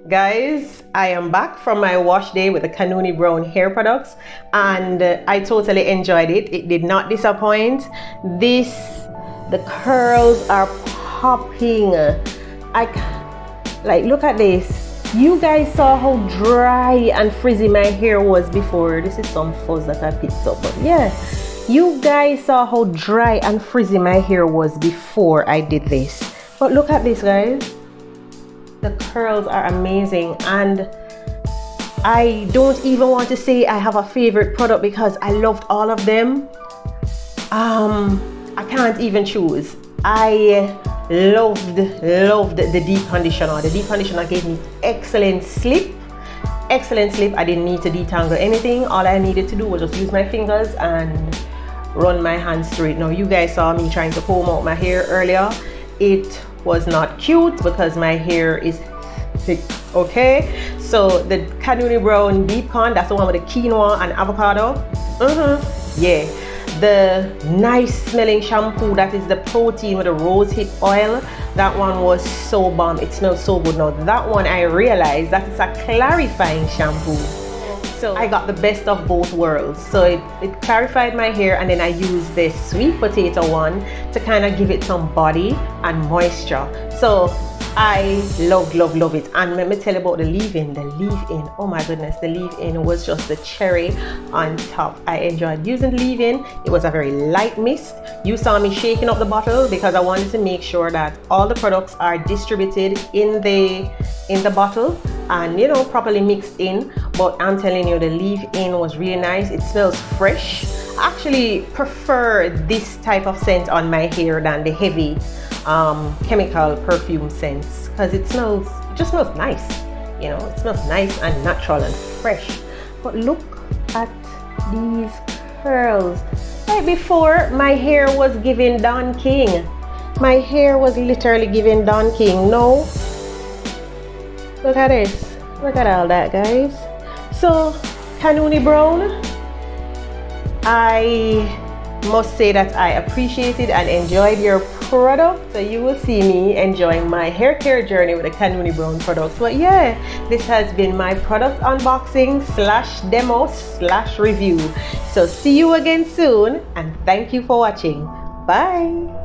Guys, I am back from my wash day with the Kanuni brown hair products, and I totally enjoyed it. It did not disappoint. The curls are popping. Look at this. You guys saw how dry and frizzy my hair was before. This is some fuzz that I picked up, but yeah, you guys saw how dry and frizzy my hair was before I did this. But look at this, guys. The curls are amazing, and I don't even want to say I have a favorite product because I loved all of them. I can't even choose. I loved the deep conditioner. The deep conditioner gave me excellent slip. I didn't need to detangle anything. All I needed to do was just use my fingers and run my hands through it. Now, you guys saw me trying to comb out my hair earlier. It was not cute because my hair is thick. Okay, so the Kanuni brown deep con, that's the one with the quinoa and avocado. Yeah, the nice smelling shampoo, that is the protein with the rosehip oil. That one was so bomb. It smells so good. Now that one, I realized that it's a clarifying shampoo. So I got the best of both worlds. So it clarified my hair, and then I used this sweet potato one to kind of give it some body and moisture. So I love it. And let me tell you about the leave-in. Oh my goodness, the leave-in was just the cherry on top. I enjoyed using the leave-in. It was a very light mist. You saw me shaking up the bottle because I wanted to make sure that all the products are distributed in the bottle and, you know, properly mixed in. But I'm telling you, the leave-in was really nice. It smells fresh. I actually prefer this type of scent on my hair than the heavy chemical perfume scents, because it just smells nice. You know, it smells nice and natural and fresh. But look at these curls. Right before, my hair was giving Don King. My hair was literally giving Don King. No, look at this. Look at all that, guys. So Kanuni brown, I must say that I appreciated and enjoyed your product. So you will see me enjoying my hair care journey with the Kanuni brown products. But yeah, this has been my product unboxing / demo / review. So see you again soon, and thank you for watching. Bye.